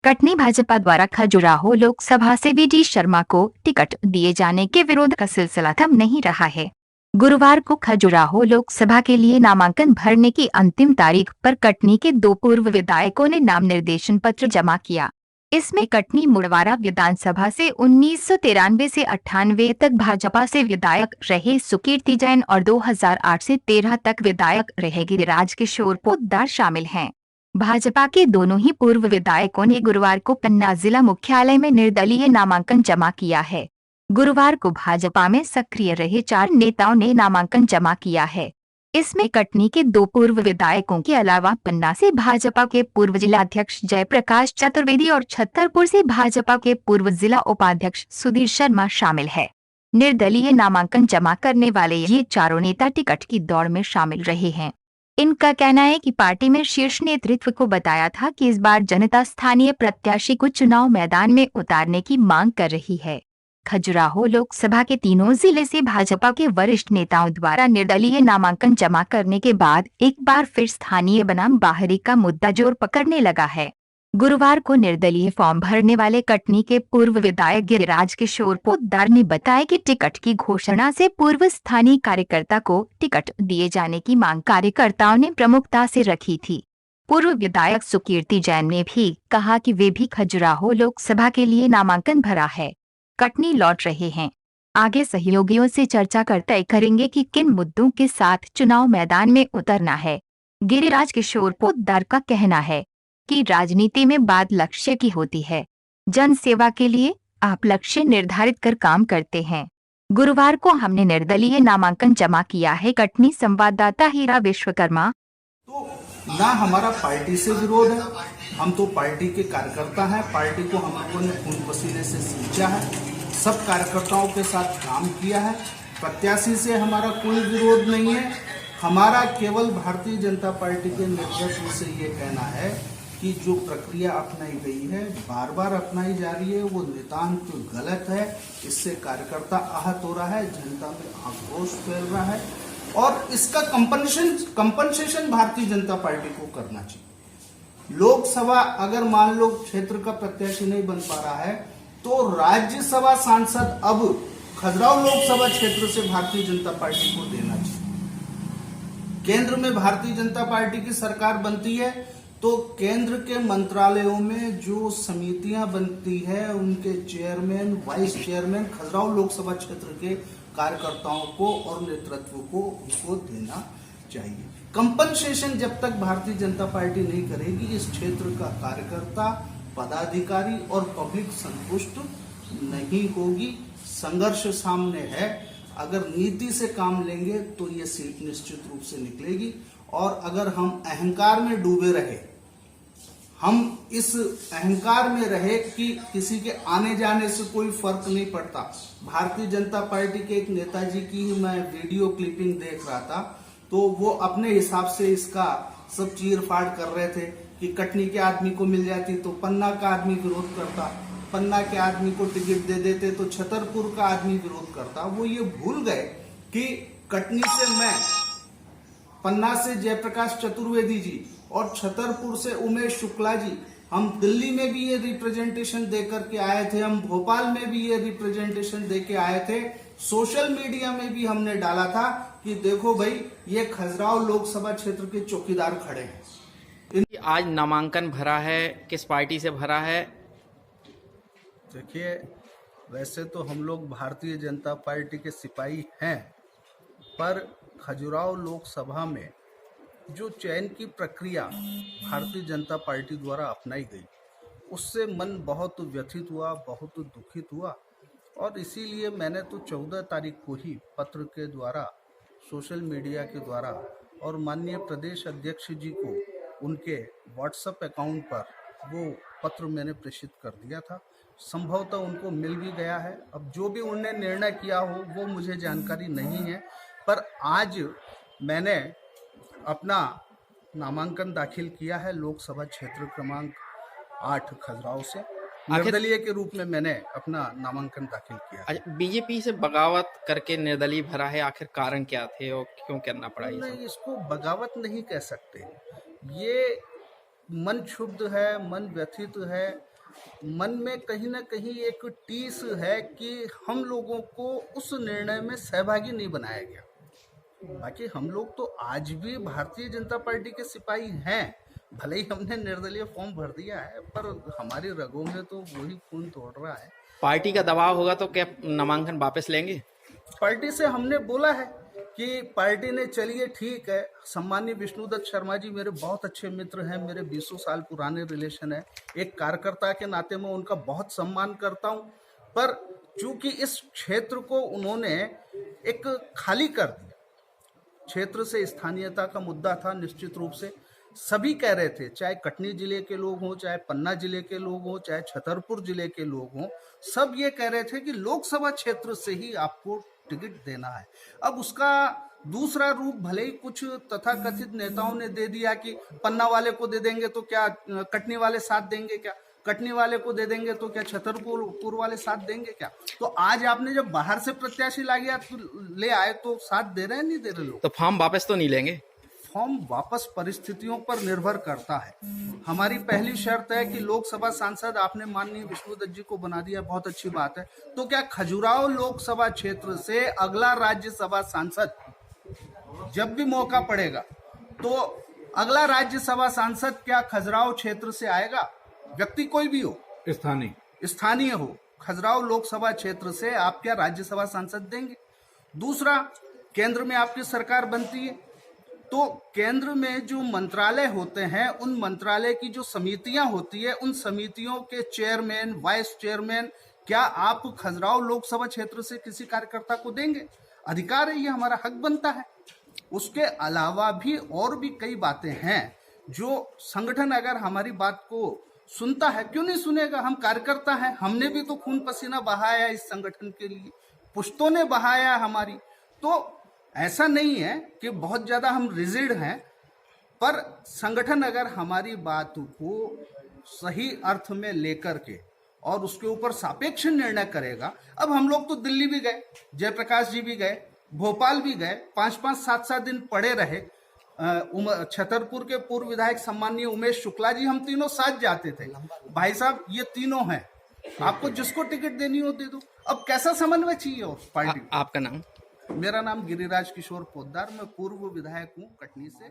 कटनी भाजपा द्वारा खजुराहो लोकसभा से वी.डी. शर्मा को टिकट दिए जाने के विरोध का सिलसिला थम नहीं रहा है। गुरुवार को खजुराहो लोकसभा के लिए नामांकन भरने की अंतिम तारीख पर कटनी के 2 पूर्व विधायकों ने नाम निर्देशन पत्र जमा किया। इसमें कटनी मुड़वारा विधानसभा से 1993 से 98 तक भाजपा से विधायक रहे सुकीर्ति जैन और 2008 से 13 तक विधायक रहे गिरिराज किशोर पोद्दार शामिल हैं। भाजपा के दोनों ही पूर्व विधायकों ने गुरुवार को पन्ना जिला मुख्यालय में निर्दलीय नामांकन जमा किया है। गुरुवार को भाजपा में सक्रिय रहे 4 नेताओं ने नामांकन जमा किया है। इसमें कटनी के 2 पूर्व विधायकों के अलावा पन्ना से भाजपा के पूर्व जिलाध्यक्ष जयप्रकाश चतुर्वेदी और छतरपुर से भाजपा के पूर्व जिला उपाध्यक्ष सुधीर शर्मा शामिल है। निर्दलीय नामांकन जमा करने वाले ये चारों नेता टिकट की दौड़ में शामिल रहे हैं। इनका कहना है कि पार्टी में शीर्ष नेतृत्व को बताया था कि इस बार जनता स्थानीय प्रत्याशी को चुनाव मैदान में उतारने की मांग कर रही है। खजुराहो लोकसभा के तीनों जिले से भाजपा के वरिष्ठ नेताओं द्वारा निर्दलीय नामांकन जमा करने के बाद एक बार फिर स्थानीय बनाम बाहरी का मुद्दा जोर पकड़ने लगा है। गुरुवार को निर्दलीय फॉर्म भरने वाले कटनी के पूर्व विधायक गिरिराज किशोर पोद्दार ने बताया कि टिकट की घोषणा से पूर्व स्थानीय कार्यकर्ता को टिकट दिए जाने की मांग कार्यकर्ताओं ने प्रमुखता से रखी थी। पूर्व विधायक सुकीर्ति जैन ने भी कहा कि वे भी खजुराहो लोकसभा के लिए नामांकन भरा है, कटनी लौट रहे हैं। आगे सहयोगियों से चर्चा कर तय करेंगे कि किन मुद्दों के साथ चुनाव मैदान में उतरना है। गिरिराज किशोर पोद्दार का कहना है कि राजनीति में बात लक्ष्य की होती है। जन सेवा के लिए आप लक्ष्य निर्धारित कर काम करते हैं। गुरुवार को हमने निर्दलीय नामांकन जमा किया है। कटनी संवाददाता हीरा विश्वकर्मा। तो ना हमारा पार्टी से विरोध है, हम तो पार्टी के कार्यकर्ता हैं। पार्टी को हम लोगों ने खून पसीने से सींचा है, सब कार्यकर्ताओं के साथ काम किया है। प्रत्याशी से हमारा कोई विरोध नहीं है। हमारा केवल भारतीय जनता पार्टी के नेतृत्व से ये कहना है कि जो प्रक्रिया अपनाई गई है, बार बार अपनाई जा रही है, वो नितांत गलत है। इससे कार्यकर्ता आहत हो रहा है, जनता में आक्रोश फैल रहा है और इसका कंपनसेशन भारतीय जनता पार्टी को करना चाहिए। लोकसभा अगर मान लो क्षेत्र का प्रत्याशी नहीं बन पा रहा है तो राज्यसभा सांसद अब खजुराहो लोकसभा क्षेत्र से भारतीय जनता पार्टी को देना चाहिए। केंद्र में भारतीय जनता पार्टी की सरकार बनती है तो केंद्र के मंत्रालयों में जो समितियां बनती है उनके chairman, vice chairman Khajuraho Lok Sabha क्षेत्र के कार्यकर्ताओं को और नेतृत्व को उनको देना चाहिए। कंपनसेशन जब तक भारतीय जनता पार्टी नहीं करेगी, इस क्षेत्र का कार्यकर्ता, पदाधिकारी और पब्लिक संतुष्ट नहीं होगी। संघर्ष सामने है। अगर नीति से काम लेंगे तो ये सीट निश्चित रूप से निकलेगी और अगर हम अहंकार में डूबे रहे, हम इस अहंकार में रहे कि किसी के आने जाने से कोई फर्क नहीं पड़ता। भारतीय जनता पार्टी के एक नेताजी की मैं वीडियो क्लिपिंग देख रहा था तो वो अपने हिसाब से इसका सब चीर फाड़ कर रहे थे कि कटनी के आदमी को मिल जाती तो पन्ना का आदमी विरोध करता, पन्ना के आदमी को टिकट दे देते तो छतरपुर का आदमी विरोध करता। वो ये भूल गए कि कटनी से मैं, पन्ना से जयप्रकाश चतुर्वेदी जी और छतरपुर से उमेश शुक्ला जी, हम दिल्ली में भी ये रिप्रेजेंटेशन देकर के आए थे, हम भोपाल में भी ये रिप्रेजेंटेशन दे के आए थे, सोशल मीडिया में भी हमने डाला था कि देखो भाई ये खजुराहो लोकसभा क्षेत्र के चौकीदार खड़े हैं। आज नामांकन भरा है, किस पार्टी से भरा है? देखिए, वैसे तो हम लोग भारतीय जनता पार्टी के सिपाही हैं, पर खजुराहो लोकसभा में जो चयन की प्रक्रिया भारतीय जनता पार्टी द्वारा अपनाई गई उससे मन बहुत व्यथित हुआ, बहुत दुखित हुआ और इसीलिए मैंने तो 14 तारीख को ही पत्र के द्वारा, सोशल मीडिया के द्वारा और माननीय प्रदेश अध्यक्ष जी को उनके व्हाट्सएप अकाउंट पर वो पत्र मैंने प्रेषित कर दिया था। संभवतः उनको मिल भी गया है। अब जो भी उन्होंने निर्णय किया हो वो मुझे जानकारी नहीं है, पर आज मैंने अपना नामांकन दाखिल किया है लोकसभा क्षेत्र क्रमांक 8 खजुराहो से। निर्दलीय के रूप में मैंने अपना नामांकन दाखिल किया। अच्छा, बीजेपी से बगावत करके निर्दलीय भरा है, आखिर कारण क्या थे और क्यों करना पड़ा? नहीं, इसको बगावत नहीं कह सकते। ये मन क्षुब्ध है, मन व्यथित है मन में कहीं ना कहीं एक टीस है कि हम लोगों को उस निर्णय में सहभागी नहीं बनाया गया। बाकी हम लोग तो आज भी भारतीय जनता पार्टी के सिपाही हैं। भले ही हमने निर्दलीय फॉर्म भर दिया है, पर हमारी रगों में तो वही खून तोड़ रहा है। पार्टी का दबाव होगा तो क्या नामांकन वापस लेंगे? पार्टी से हमने बोला है कि पार्टी ने चलिए ठीक है, सम्मानीय विष्णुदत्त शर्मा जी मेरे बहुत अच्छे मित्र हैं, मेरे 20 साल पुराने रिलेशन है। एक कार्यकर्ता के नाते मैं उनका बहुत सम्मान करता हूं, पर चूंकि इस क्षेत्र को उन्होंने एक खाली कर दिया, क्षेत्र से स्थानीयता का मुद्दा था। निश्चित रूप से सभी कह रहे थे, चाहे कटनी जिले के लोग हों, चाहे पन्ना जिले के लोग हों, चाहे छतरपुर जिले के लोग हों, सब ये कह रहे थे कि लोकसभा क्षेत्र से ही आपको टिकट देना है। अब उसका दूसरा रूप भले ही कुछ तथाकथित नेताओं ने दे दिया कि पन्ना वाले को दे देंगे तो क्या कटनी वाले साथ देंगे, क्या कटनी वाले को दे देंगे तो क्या छतरपुर वाले साथ देंगे क्या। तो आज आपने जब बाहर से प्रत्याशी ले आए तो साथ दे रहे हैं, नहीं दे रहे लोग। तो फॉर्म वापस तो नहीं लेंगे? फॉर्म वापस परिस्थितियों पर निर्भर करता है। हमारी पहली शर्त है कि लोकसभा सांसद आपने माननीय विष्णुदत्त जी को बना दिया, बहुत अच्छी बात है। तो क्या खजुराहो लोकसभा क्षेत्र से अगला राज्यसभा सांसद जब भी मौका पड़ेगा तो अगला राज्यसभा सांसद क्या खजुराहो क्षेत्र से आएगा? व्यक्ति कोई भी हो, स्थानीय हो, खजुराहो लोकसभा क्षेत्र से आप क्या राज्यसभा सांसद देंगे? दूसरा, केंद्र में आपकी सरकार बनती है तो केंद्र में जो मंत्रालय होते हैं, उन मंत्रालय की जो समितियां होती है, उन समितियों के चेयरमैन, वाइस चेयरमैन क्या आप खजुराहो लोकसभा क्षेत्र से किसी कार्यकर्ता को देंगे? अधिकार है, ये हमारा हक बनता है। उसके अलावा भी और भी कई बातें हैं जो संगठन अगर हमारी बात को सुनता है, क्यों नहीं सुनेगा? हम कार्यकर्ता हैं, हमने भी तो खून पसीना बहाया इस संगठन के लिए, पुश्तों ने बहाया हमारी। तो ऐसा नहीं है कि बहुत ज्यादा हम रिजिड हैं, पर संगठन अगर हमारी बात को सही अर्थ में लेकर के और उसके ऊपर सापेक्ष निर्णय करेगा। अब हम लोग तो दिल्ली भी गए, जयप्रकाश जी भी गए, भोपाल भी गए, 5-5, 7-7 दिन पड़े रहे। छतरपुर के पूर्व विधायक सम्मानीय उमेश शुक्ला जी, हम तीनों साथ जाते थे। भाई साहब ये तीनों हैं, आपको जिसको टिकट देनी हो दे दो। अब कैसा समन्वय चाहिए और पार्टी? आपका नाम? मेरा नाम गिरिराज किशोर पोद्दार, मैं पूर्व विधायक हूँ कटनी से।